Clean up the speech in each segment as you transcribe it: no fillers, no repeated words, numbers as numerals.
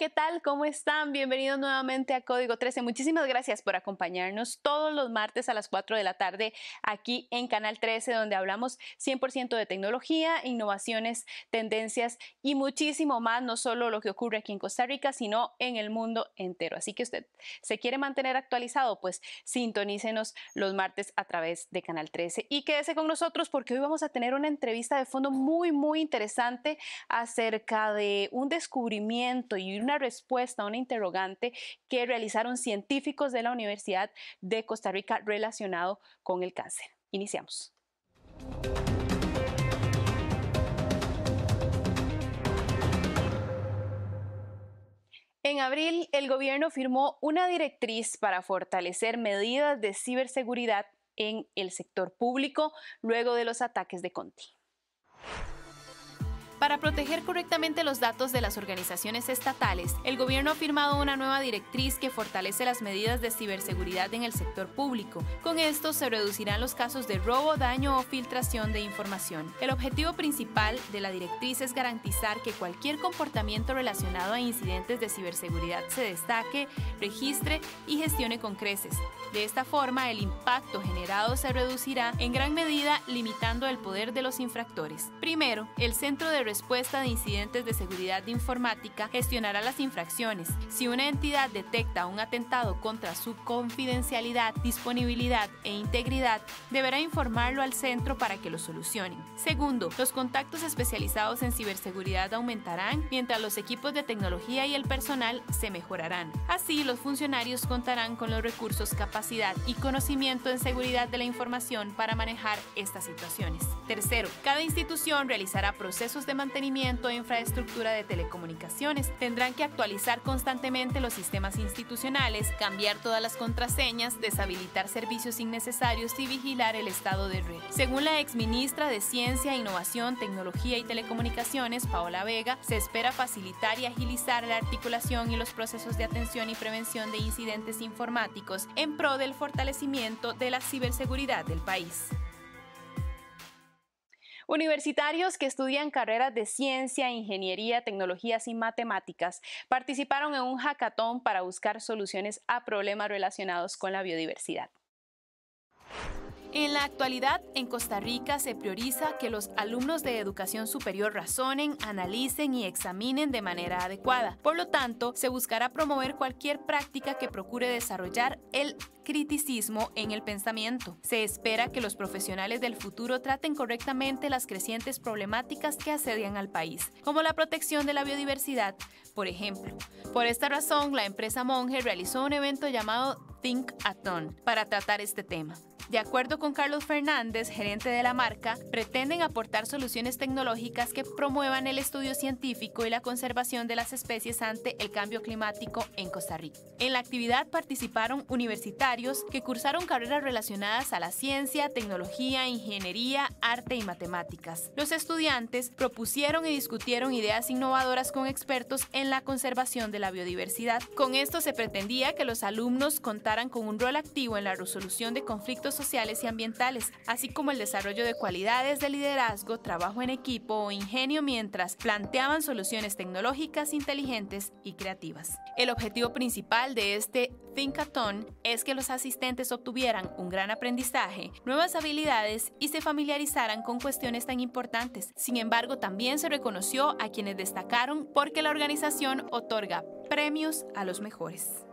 ¿qué tal? ¿Cómo están? Bienvenidos nuevamente a Código 13. Muchísimas gracias por acompañarnos todos los martes a las 4 de la tarde aquí en Canal 13, donde hablamos 100% de tecnología, innovaciones, tendencias y muchísimo más, no solo lo que ocurre aquí en Costa Rica, sino en el mundo entero. Así que usted se quiere mantener actualizado, pues sintonícenos los martes a través de Canal 13 y quédese con nosotros porque hoy vamos a tener una entrevista de fondo muy interesante acerca de un descubrimiento y una respuesta a una interrogante que realizaron científicos de la Universidad de Costa Rica relacionado con el cáncer. Iniciamos. En abril, el gobierno firmó una directriz para fortalecer medidas de ciberseguridad en el sector público luego de los ataques de Conti. Para proteger correctamente los datos de las organizaciones estatales, el gobierno ha firmado una nueva directriz que fortalece las medidas de ciberseguridad en el sector público. Con esto se reducirán los casos de robo, daño o filtración de información. El objetivo principal de la directriz es garantizar que cualquier comportamiento relacionado a incidentes de ciberseguridad se destaque, registre y gestione con creces. De esta forma, el impacto generado se reducirá en gran medida, limitando el poder de los infractores. Primero, el Centro de Respuesta de Incidentes de Seguridad de Informática gestionará las infracciones. Si una entidad detecta un atentado contra su confidencialidad, disponibilidad e integridad, deberá informarlo al centro para que lo solucionen. Segundo, los contactos especializados en ciberseguridad aumentarán, mientras los equipos de tecnología y el personal se mejorarán. Así, los funcionarios contarán con los recursos, capacidad y conocimiento en seguridad de la información para manejar estas situaciones. Tercero, cada institución realizará procesos de mantenimiento e infraestructura de telecomunicaciones. Tendrán que actualizar constantemente los sistemas institucionales, cambiar todas las contraseñas, deshabilitar servicios innecesarios y vigilar el estado de red. Según la exministra de Ciencia, Innovación, Tecnología y Telecomunicaciones, Paola Vega, se espera facilitar y agilizar la articulación y los procesos de atención y prevención de incidentes informáticos en pro del fortalecimiento de la ciberseguridad del país. Universitarios que estudian carreras de ciencia, ingeniería, tecnologías y matemáticas participaron en un hackathon para buscar soluciones a problemas relacionados con la biodiversidad. En la actualidad, en Costa Rica se prioriza que los alumnos de educación superior razonen, analicen y examinen de manera adecuada. Por lo tanto, se buscará promover cualquier práctica que procure desarrollar el criticismo en el pensamiento. Se espera que los profesionales del futuro traten correctamente las crecientes problemáticas que asedian al país, como la protección de la biodiversidad, por ejemplo. Por esta razón, la empresa Monge realizó un evento llamado Think-a-thon para tratar este tema. De acuerdo con Carlos Fernández, gerente de la marca, pretenden aportar soluciones tecnológicas que promuevan el estudio científico y la conservación de las especies ante el cambio climático en Costa Rica. En la actividad participaron universitarios que cursaron carreras relacionadas a la ciencia, tecnología, ingeniería, arte y matemáticas. Los estudiantes propusieron y discutieron ideas innovadoras con expertos en la conservación de la biodiversidad. Con esto se pretendía que los alumnos contaran con un rol activo en la resolución de conflictos sociales y ambientales, así como el desarrollo de cualidades de liderazgo, trabajo en equipo o ingenio mientras planteaban soluciones tecnológicas inteligentes y creativas. El objetivo principal de este Think-a-thon es que los asistentes obtuvieran un gran aprendizaje, nuevas habilidades y se familiarizaran con cuestiones tan importantes. Sin embargo, también se reconoció a quienes destacaron porque la organización otorga premios a los mejores.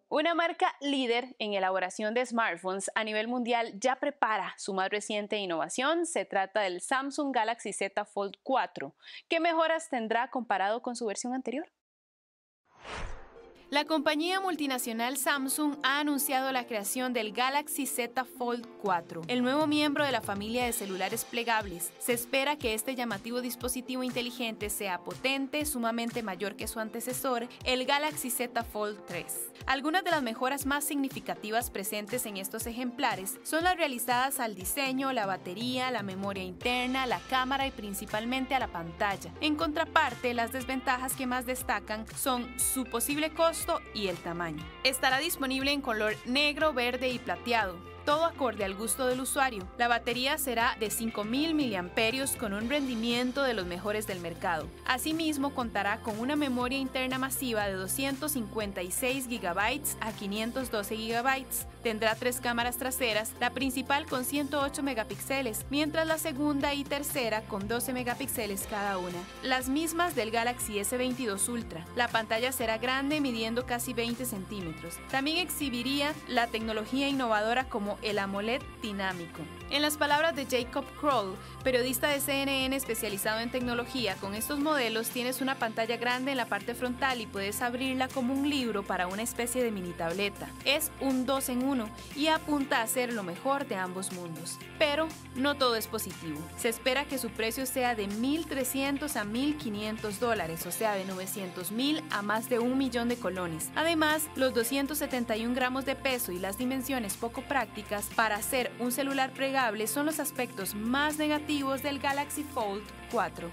Una marca líder en elaboración de smartphones a nivel mundial ya prepara su más reciente innovación. Se trata del Samsung Galaxy Z Fold 4. ¿Qué mejoras tendrá comparado con su versión anterior? La compañía multinacional Samsung ha anunciado la creación del Galaxy Z Fold 4, el nuevo miembro de la familia de celulares plegables. Se espera que este llamativo dispositivo inteligente sea potente, sumamente mayor que su antecesor, el Galaxy Z Fold 3. Algunas de las mejoras más significativas presentes en estos ejemplares son las realizadas al diseño, la batería, la memoria interna, la cámara y principalmente a la pantalla. En contraparte, las desventajas que más destacan son su posible costo y el tamaño. Estará disponible en color negro, verde y plateado. todo acorde al gusto del usuario. La batería será de 5000 mAh con un rendimiento de los mejores del mercado. Asimismo, contará con una memoria interna masiva de 256 GB a 512 GB. Tendrá 3 cámaras traseras, la principal con 108 megapíxeles, mientras la segunda y tercera con 12 megapíxeles cada una, las mismas del Galaxy S22 Ultra. La pantalla será grande, midiendo casi 20 centímetros. También exhibiría la tecnología innovadora como el AMOLED dinámico. En las palabras de Jacob Kroll, periodista de CNN especializado en tecnología, con estos modelos tienes una pantalla grande en la parte frontal y puedes abrirla como un libro para una especie de mini tableta. Es un 2 en 1 y apunta a ser lo mejor de ambos mundos. Pero no todo es positivo. Se espera que su precio sea de $1,300 a $1,500, o sea, de 900,000 a más de 1 millón de colones. Además, los 271 gramos de peso y las dimensiones poco prácticas para hacer un celular plegable son los aspectos más negativos del Galaxy Fold 4.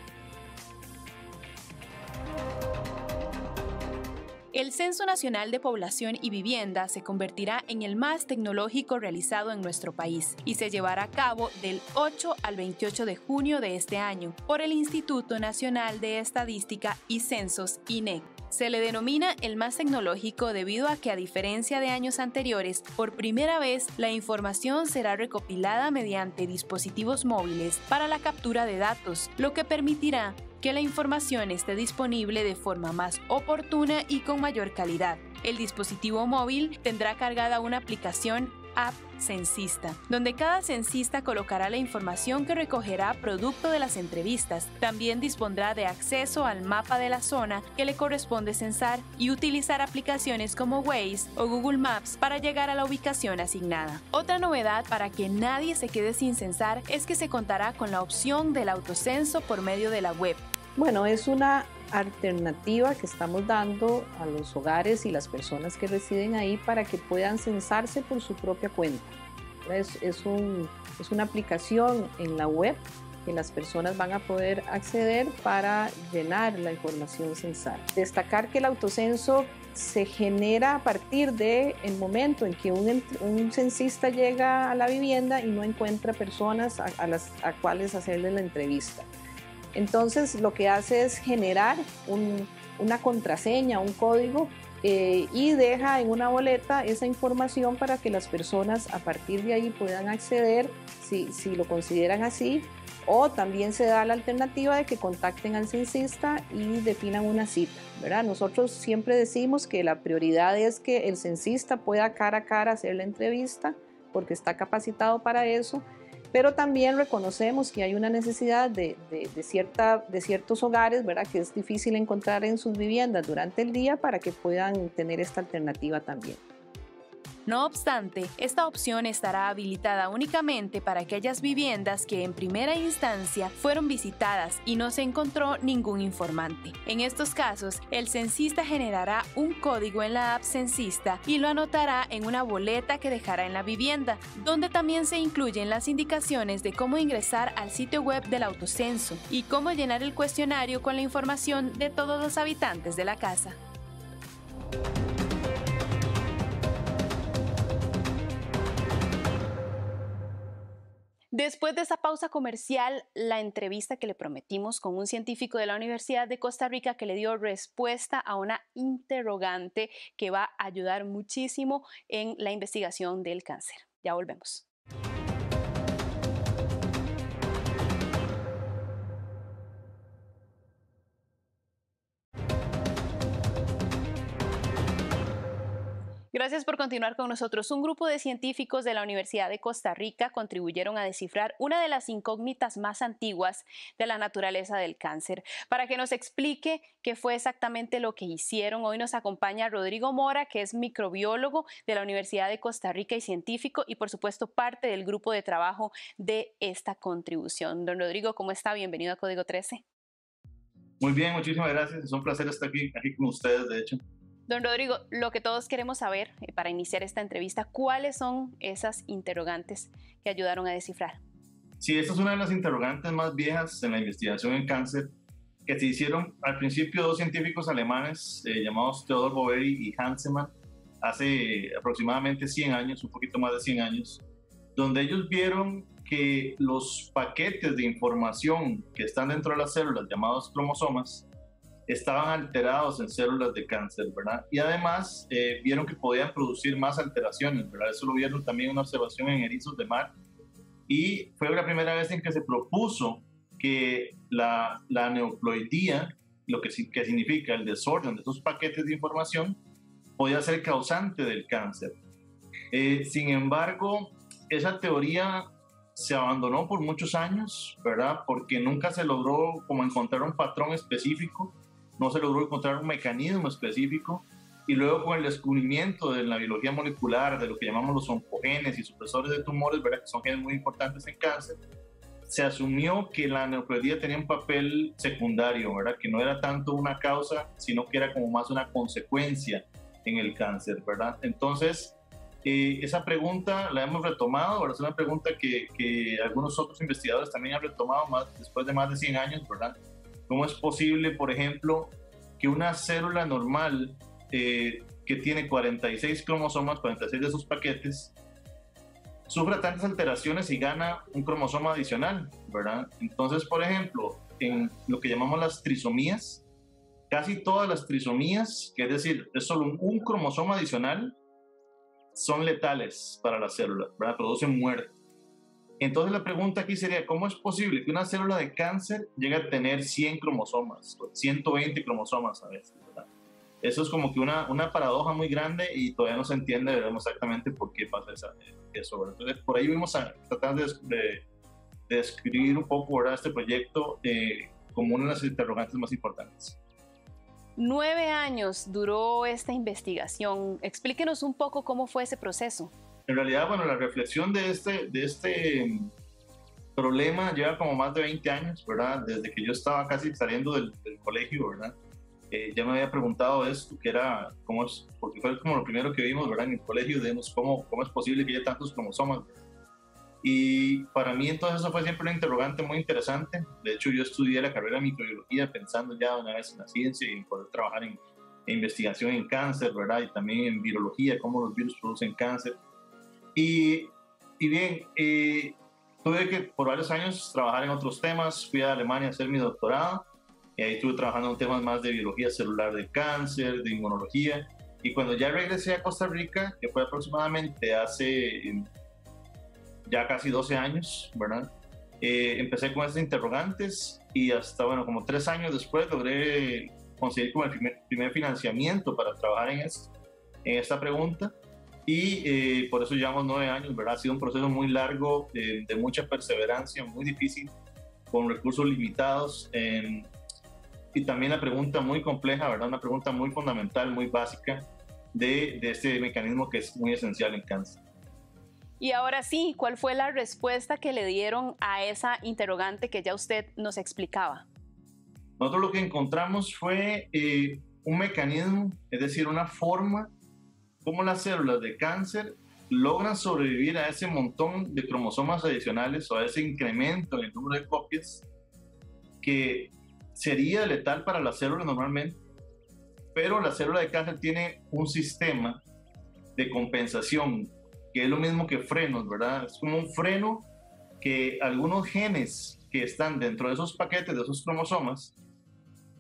El Censo Nacional de Población y Vivienda se convertirá en el más tecnológico realizado en nuestro país y se llevará a cabo del 8 al 28 de junio de este año por el Instituto Nacional de Estadística y Censos, INEC. Se le denomina el más tecnológico debido a que, a diferencia de años anteriores, por primera vez la información será recopilada mediante dispositivos móviles para la captura de datos, lo que permitirá que la información esté disponible de forma más oportuna y con mayor calidad. El dispositivo móvil tendrá cargada una aplicación App Censista, donde cada censista colocará la información que recogerá producto de las entrevistas. También dispondrá de acceso al mapa de la zona que le corresponde censar y utilizar aplicaciones como Waze o Google Maps para llegar a la ubicación asignada. Otra novedad para que nadie se quede sin censar es que se contará con la opción del autocenso por medio de la web. Bueno, es una alternativa que estamos dando a los hogares y las personas que residen ahí para que puedan censarse por su propia cuenta. Es una aplicación en la web que las personas van a poder acceder para llenar la información censal. Destacar que el autocenso se genera a partir del momento en que un censista llega a la vivienda y no encuentra personas a cuales hacerle la entrevista. Entonces lo que hace es generar una contraseña, un código y deja en una boleta esa información para que las personas a partir de ahí puedan acceder si lo consideran así, o también se da la alternativa de que contacten al censista y definan una cita, ¿verdad? Nosotros siempre decimos que la prioridad es que el censista pueda cara a cara hacer la entrevista porque está capacitado para eso. Pero también reconocemos que hay una necesidad de ciertos hogares, ¿verdad?, que es difícil encontrar en sus viviendas durante el día para que puedan tener esta alternativa también. No obstante, esta opción estará habilitada únicamente para aquellas viviendas que en primera instancia fueron visitadas y no se encontró ningún informante. En estos casos, el censista generará un código en la app Censista y lo anotará en una boleta que dejará en la vivienda, donde también se incluyen las indicaciones de cómo ingresar al sitio web del autocenso y cómo llenar el cuestionario con la información de todos los habitantes de la casa. Después de esa pausa comercial, la entrevista que le prometimos con un científico de la Universidad de Costa Rica que le dio respuesta a una interrogante que va a ayudar muchísimo en la investigación del cáncer. Ya volvemos. Gracias por continuar con nosotros. Un grupo de científicos de la Universidad de Costa Rica contribuyeron a descifrar una de las incógnitas más antiguas de la naturaleza del cáncer. Para que nos explique qué fue exactamente lo que hicieron, hoy nos acompaña Rodrigo Mora, que es microbiólogo de la Universidad de Costa Rica y científico y por supuesto parte del grupo de trabajo de esta contribución. Don Rodrigo, ¿cómo está? Bienvenido a Código 13. Muy bien, muchísimas gracias. Es un placer estar aquí con ustedes, de hecho. Don Rodrigo, lo que todos queremos saber para iniciar esta entrevista, ¿cuáles son esas interrogantes que ayudaron a descifrar? Sí, esta es una de las interrogantes más viejas en la investigación en cáncer, que se hicieron al principio dos científicos alemanes llamados Theodor Boveri y Hansemann hace aproximadamente 100 años, un poquito más de 100 años. donde ellos vieron que los paquetes de información que están dentro de las células, llamados cromosomas, estaban alterados en células de cáncer, ¿verdad? Y además vieron que podían producir más alteraciones, ¿verdad? Eso lo vieron también en una observación en erizos de mar. Y fue la primera vez en que se propuso que la aneuploidía, lo que significa el desorden de esos paquetes de información, podía ser causante del cáncer. Sin embargo, esa teoría se abandonó por muchos años, ¿verdad? Porque nunca se logró como encontrar un patrón específico, no se logró encontrar un mecanismo específico, y luego con el descubrimiento de la biología molecular, de lo que llamamos los oncogenes y supresores de tumores, ¿verdad? Que son genes muy importantes en cáncer, se asumió que la aneuploidía tenía un papel secundario, ¿verdad? Que no era tanto una causa, sino que era como más una consecuencia en el cáncer, ¿verdad? Entonces, esa pregunta la hemos retomado, ¿verdad? Es una pregunta que algunos otros investigadores también han retomado después de más de 100 años, ¿verdad? ¿Cómo es posible, por ejemplo, que una célula normal que tiene 46 cromosomas, 46 de esos paquetes, sufra tantas alteraciones y gana un cromosoma adicional, ¿verdad? Entonces, por ejemplo, en lo que llamamos las trisomías, casi todas las trisomías, que es decir, es solo un cromosoma adicional, son letales para las células, ¿verdad? Producen muerte. Entonces la pregunta aquí sería, ¿cómo es posible que una célula de cáncer llegue a tener 100 cromosomas, o 120 cromosomas a veces, ¿verdad? Eso es como que una paradoja muy grande y todavía no se entiende exactamente por qué pasa eso, ¿verdad? Entonces por ahí vamos a tratar de describir un poco, ¿verdad?, este proyecto como una de las interrogantes más importantes. 9 años duró esta investigación. Explíquenos un poco cómo fue ese proceso. En realidad, bueno, la reflexión de este problema lleva como más de 20 años, ¿verdad? Desde que yo estaba casi saliendo del colegio, ¿verdad? Ya me había preguntado esto, que era, porque fue como lo primero que vimos, ¿verdad? En el colegio, digamos, ¿cómo es posible que haya tantos cromosomas? Y para mí entonces eso fue siempre una interrogante muy interesante. De hecho, yo estudié la carrera de microbiología pensando ya una vez en la ciencia y en poder trabajar en investigación en cáncer, ¿verdad? Y también en virología, cómo los virus producen cáncer. Y bien, tuve que por varios años trabajar en otros temas. Fui a Alemania a hacer mi doctorado y ahí estuve trabajando en temas más de biología celular del cáncer, de inmunología. Y cuando ya regresé a Costa Rica, que fue aproximadamente hace ya casi 12 años, ¿verdad? Empecé con esas interrogantes y hasta, bueno, como 3 años después logré conseguir como el primer financiamiento para trabajar en esta pregunta. Y por eso llevamos 9 años, ¿verdad? Ha sido un proceso muy largo, de mucha perseverancia, muy difícil, con recursos limitados, y también la pregunta muy compleja, ¿verdad? Una pregunta muy fundamental, muy básica de este mecanismo que es muy esencial en cáncer. Y ahora sí, ¿cuál fue la respuesta que le dieron a esa interrogante que ya usted nos explicaba? Nosotros lo que encontramos fue un mecanismo, es decir, una forma cómo las células de cáncer logran sobrevivir a ese montón de cromosomas adicionales o a ese incremento en el número de copias que sería letal para la célula normalmente, pero la célula de cáncer tiene un sistema de compensación que es lo mismo que frenos, ¿verdad? Es como un freno que algunos genes que están dentro de esos paquetes, de esos cromosomas,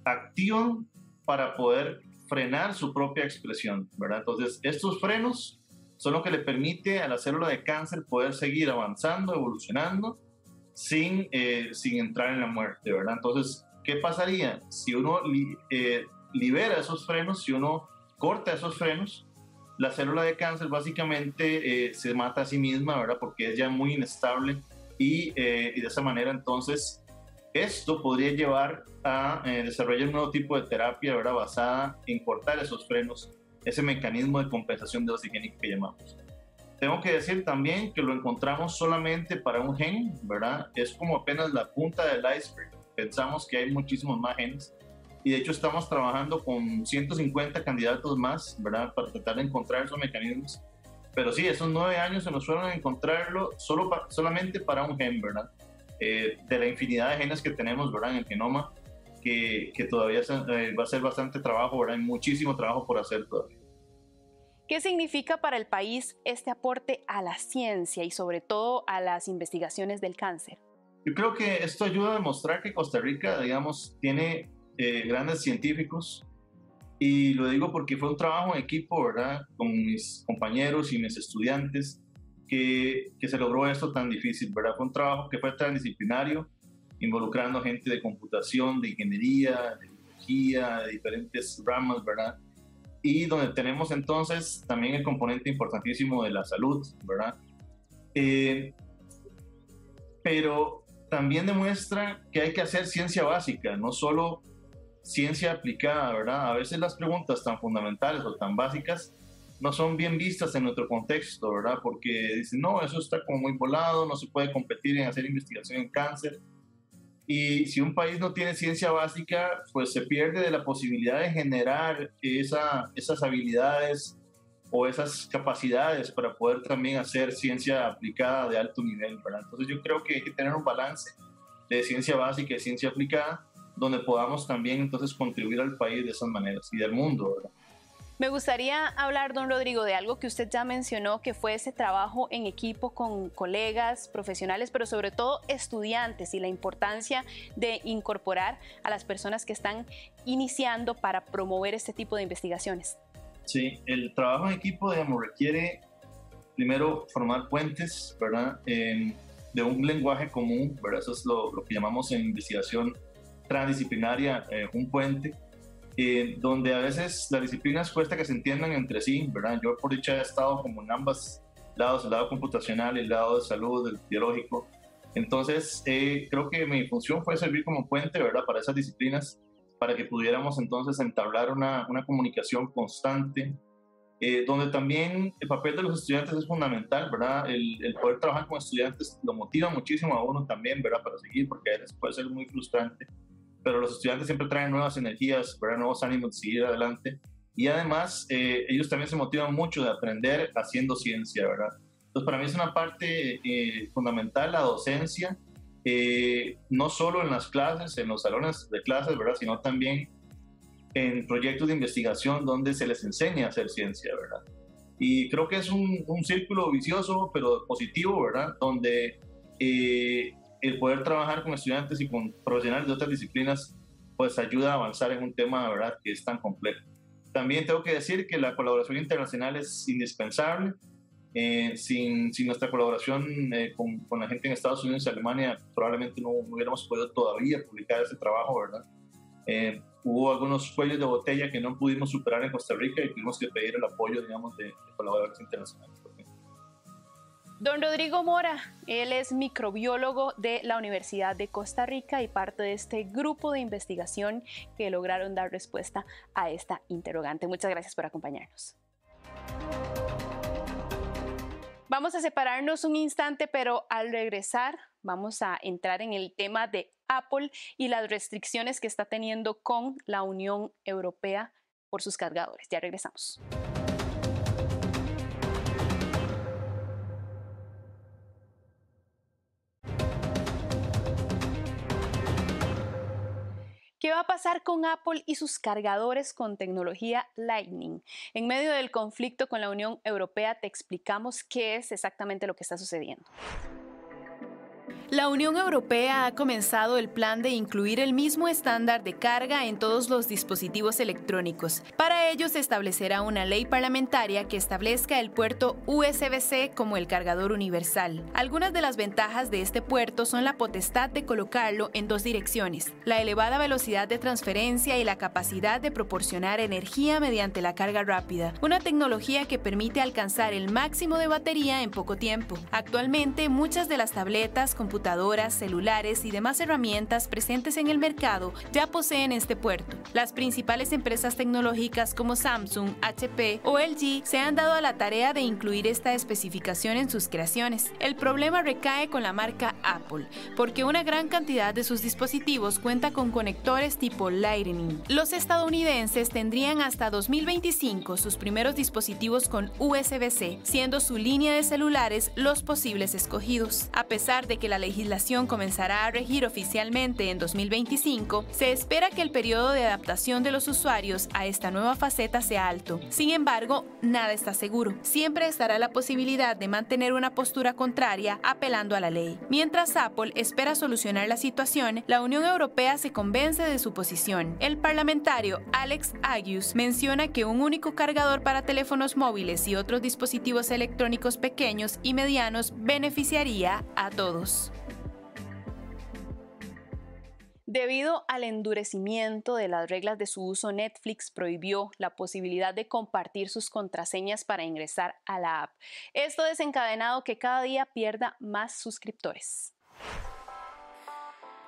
activan para poder frenar su propia expresión, ¿verdad? Entonces, estos frenos son lo que le permite a la célula de cáncer poder seguir avanzando, evolucionando, sin entrar en la muerte, ¿verdad? Entonces, ¿qué pasaría? Si uno libera esos frenos, si uno corta esos frenos, la célula de cáncer básicamente se mata a sí misma, ¿verdad? Porque es ya muy inestable y de esa manera entonces esto podría llevar a desarrollar un nuevo tipo de terapia, ¿verdad? Basada en cortar esos frenos, ese mecanismo de compensación de oxigénico que llamamos. Tengo que decir también que lo encontramos solamente para un gen, ¿verdad? Es como apenas la punta del iceberg. Pensamos que hay muchísimos más genes. Y de hecho estamos trabajando con 150 candidatos más, ¿verdad? Para tratar de encontrar esos mecanismos. Pero sí, esos 9 años se nos fueron a encontrarlo solamente para un gen, ¿verdad? De la infinidad de genes que tenemos, ¿verdad? En el genoma, que todavía va a ser bastante trabajo, ¿verdad? Hay muchísimo trabajo por hacer todavía. ¿Qué significa para el país este aporte a la ciencia y sobre todo a las investigaciones del cáncer? Yo creo que esto ayuda a demostrar que Costa Rica, digamos, tiene grandes científicos, y lo digo porque fue un trabajo en equipo, ¿verdad?, con mis compañeros y mis estudiantes, que se logró esto tan difícil, ¿verdad? Fue un trabajo que fue transdisciplinario, involucrando gente de computación, de ingeniería, de biología, de diferentes ramas, ¿verdad? Y donde tenemos entonces también el componente importantísimo de la salud, ¿verdad? Pero también demuestra que hay que hacer ciencia básica, no solo ciencia aplicada, ¿verdad? A veces las preguntas tan fundamentales o tan básicas no son bien vistas en nuestro contexto, ¿verdad? Porque dicen, no, eso está como muy volado, no se puede competir en hacer investigación en cáncer. Y si un país no tiene ciencia básica, pues se pierde de la posibilidad de generar esas habilidades o esas capacidades para poder también hacer ciencia aplicada de alto nivel, ¿verdad? Entonces yo creo que hay que tener un balance de ciencia básica y ciencia aplicada, donde podamos también entonces contribuir al país de esas maneras y del mundo, ¿verdad? Me gustaría hablar, don Rodrigo, de algo que usted ya mencionó, que fue ese trabajo en equipo con colegas, profesionales, pero sobre todo estudiantes, y la importancia de incorporar a las personas que están iniciando para promover este tipo de investigaciones. Sí, el trabajo en equipo, digamos, requiere primero formar puentes, ¿verdad?, de un lenguaje común, ¿verdad? Eso es lo que llamamos en investigación transdisciplinaria, un puente, donde a veces las disciplinas cuesta que se entiendan entre sí, ¿verdad? Yo por dicha he estado como en ambos lados, el lado computacional y el lado de salud, el biológico. Entonces creo que mi función fue servir como puente, ¿verdad?, para esas disciplinas, para que pudiéramos entonces entablar una comunicación constante, donde también el papel de los estudiantes es fundamental, ¿verdad? El poder trabajar con estudiantes lo motiva muchísimo a uno también, ¿verdad?, para seguir, porque a veces puede ser muy frustrante, pero los estudiantes siempre traen nuevas energías, ¿verdad?, nuevos ánimos de seguir adelante, y además ellos también se motivan mucho de aprender haciendo ciencia, ¿verdad? Entonces para mí es una parte fundamental la docencia, no solo en las clases, en los salones de clases, ¿verdad?, sino también en proyectos de investigación donde se les enseña a hacer ciencia, ¿verdad? Y creo que es un círculo vicioso, pero positivo, ¿verdad?, donde el poder trabajar con estudiantes y con profesionales de otras disciplinas pues ayuda a avanzar en un tema, ¿verdad?, que es tan complejo. También tengo que decir que la colaboración internacional es indispensable. Sin nuestra colaboración con la gente en Estados Unidos y Alemania, probablemente no hubiéramos podido todavía publicar ese trabajo, ¿verdad? Hubo algunos cuellos de botella que no pudimos superar en Costa Rica y tuvimos que pedir el apoyo, digamos, de colaboradores internacionales. Don Rodrigo Mora, él es microbiólogo de la Universidad de Costa Rica y parte de este grupo de investigación que lograron dar respuesta a esta interrogante. Muchas gracias por acompañarnos. Vamos a separarnos un instante, pero al regresar vamos a entrar en el tema de Apple y las restricciones que está teniendo con la Unión Europea por sus cargadores. Ya regresamos. ¿Qué va a pasar con Apple y sus cargadores con tecnología Lightning? En medio del conflicto con la Unión Europea te explicamos qué es exactamente lo que está sucediendo. La Unión Europea ha comenzado el plan de incluir el mismo estándar de carga en todos los dispositivos electrónicos. Para ello se establecerá una ley parlamentaria que establezca el puerto USB-C como el cargador universal. Algunas de las ventajas de este puerto son la potestad de colocarlo en dos direcciones, la elevada velocidad de transferencia y la capacidad de proporcionar energía mediante la carga rápida, una tecnología que permite alcanzar el máximo de batería en poco tiempo. Actualmente, muchas de las tabletas, computadoras, celulares y demás herramientas presentes en el mercado ya poseen este puerto. Las principales empresas tecnológicas como Samsung, HP o LG se han dado a la tarea de incluir esta especificación en sus creaciones. El problema recae con la marca Apple, porque una gran cantidad de sus dispositivos cuenta con conectores tipo Lightning. Los estadounidenses tendrían hasta 2025 sus primeros dispositivos con USB-C, siendo su línea de celulares los posibles escogidos. A pesar de que la legislación comenzará a regir oficialmente en 2025, se espera que el periodo de adaptación de los usuarios a esta nueva faceta sea alto. Sin embargo, nada está seguro. Siempre estará la posibilidad de mantener una postura contraria apelando a la ley. Mientras Apple espera solucionar la situación, la Unión Europea se convence de su posición. El parlamentario Alex Agius menciona que un único cargador para teléfonos móviles y otros dispositivos electrónicos pequeños y medianos beneficiaría a todos. Debido al endurecimiento de las reglas de su uso, Netflix prohibió la posibilidad de compartir sus contraseñas para ingresar a la app. Esto ha desencadenado que cada día pierda más suscriptores.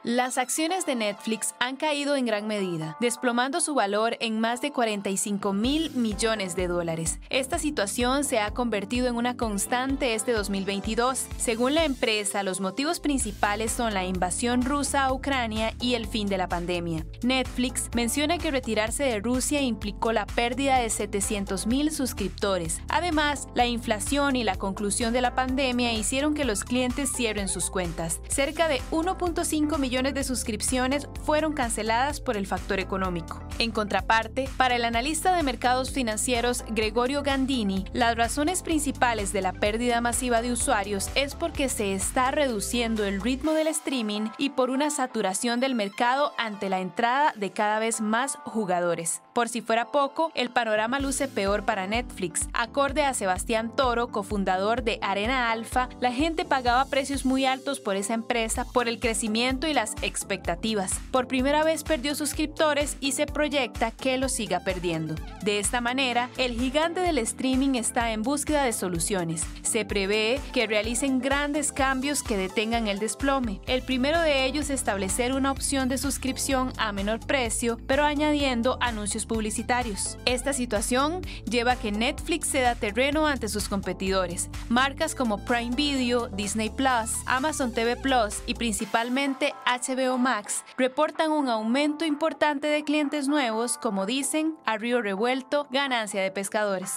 Las acciones de Netflix han caído en gran medida, desplomando su valor en más de $45.000 millones. Esta situación se ha convertido en una constante este 2022. Según la empresa, los motivos principales son la invasión rusa a Ucrania y el fin de la pandemia. Netflix menciona que retirarse de Rusia implicó la pérdida de 700.000 suscriptores. Además, la inflación y la conclusión de la pandemia hicieron que los clientes cierren sus cuentas. Cerca de 1.5 millones de suscripciones fueron canceladas por el factor económico. En contraparte, para el analista de mercados financieros Gregorio Gandini, las razones principales de la pérdida masiva de usuarios es porque se está reduciendo el ritmo del streaming y por una saturación del mercado ante la entrada de cada vez más jugadores. Por si fuera poco, el panorama luce peor para Netflix. Acorde a Sebastián Toro, cofundador de Arena Alpha, la gente pagaba precios muy altos por esa empresa por el crecimiento y las expectativas. Por primera vez perdió suscriptores y se proyecta que lo siga perdiendo. De esta manera, el gigante del streaming está en búsqueda de soluciones. Se prevé que realicen grandes cambios que detengan el desplome. El primero de ellos es establecer una opción de suscripción a menor precio, pero añadiendo anuncios publicitarios. Esta situación lleva a que Netflix ceda terreno ante sus competidores. Marcas como Prime Video, Disney Plus, Amazon TV Plus y principalmente HBO Max reportan un aumento importante de clientes nuevos, como dicen, a río revuelto, ganancia de pescadores.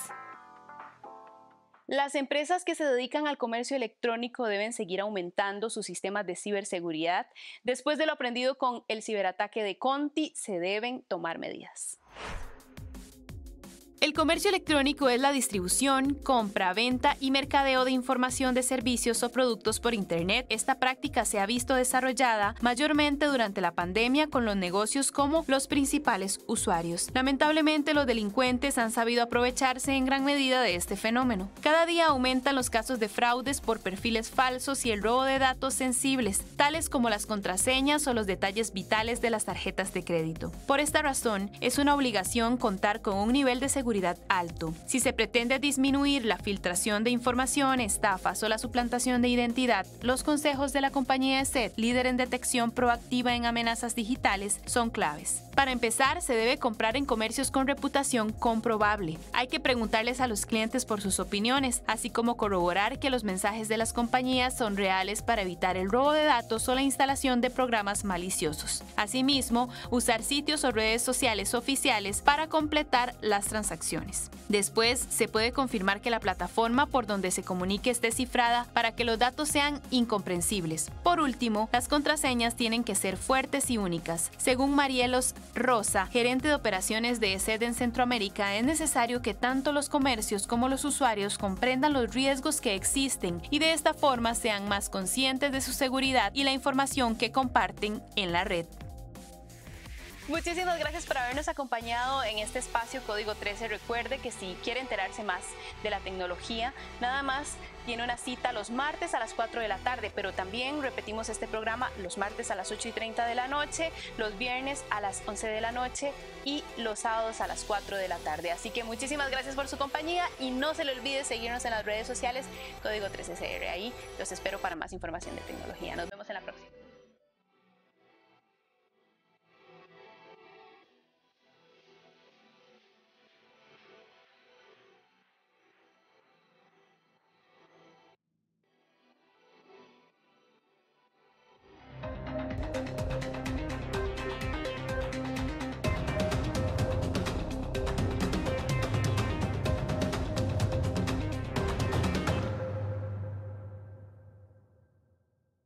Las empresas que se dedican al comercio electrónico deben seguir aumentando sus sistemas de ciberseguridad. Después de lo aprendido con el ciberataque de Conti, se deben tomar medidas. El comercio electrónico es la distribución, compra, venta y mercadeo de información de servicios o productos por Internet. Esta práctica se ha visto desarrollada mayormente durante la pandemia con los negocios como los principales usuarios. Lamentablemente, los delincuentes han sabido aprovecharse en gran medida de este fenómeno. Cada día aumentan los casos de fraudes por perfiles falsos y el robo de datos sensibles, tales como las contraseñas o los detalles vitales de las tarjetas de crédito. Por esta razón, es una obligación contar con un nivel de seguridad alto. Si se pretende disminuir la filtración de información, estafas o la suplantación de identidad, los consejos de la compañía ESET, líder en detección proactiva en amenazas digitales, son claves. Para empezar, se debe comprar en comercios con reputación comprobable. Hay que preguntarles a los clientes por sus opiniones, así como corroborar que los mensajes de las compañías son reales para evitar el robo de datos o la instalación de programas maliciosos. Asimismo, usar sitios o redes sociales oficiales para completar las transacciones. Después, se puede confirmar que la plataforma por donde se comunique esté cifrada para que los datos sean incomprensibles. Por último, las contraseñas tienen que ser fuertes y únicas. Según Marielos Rosa, gerente de operaciones de ESET en Centroamérica, es necesario que tanto los comercios como los usuarios comprendan los riesgos que existen y de esta forma sean más conscientes de su seguridad y la información que comparten en la red. Muchísimas gracias por habernos acompañado en este espacio Código 13. Recuerde que si quiere enterarse más de la tecnología, nada más tiene una cita los martes a las 4 de la tarde, pero también repetimos este programa los martes a las 8:30 de la noche, los viernes a las 11 de la noche y los sábados a las 4 de la tarde. Así que muchísimas gracias por su compañía y no se le olvide seguirnos en las redes sociales Código 13CR. Ahí los espero para más información de tecnología. Nos vemos en la próxima.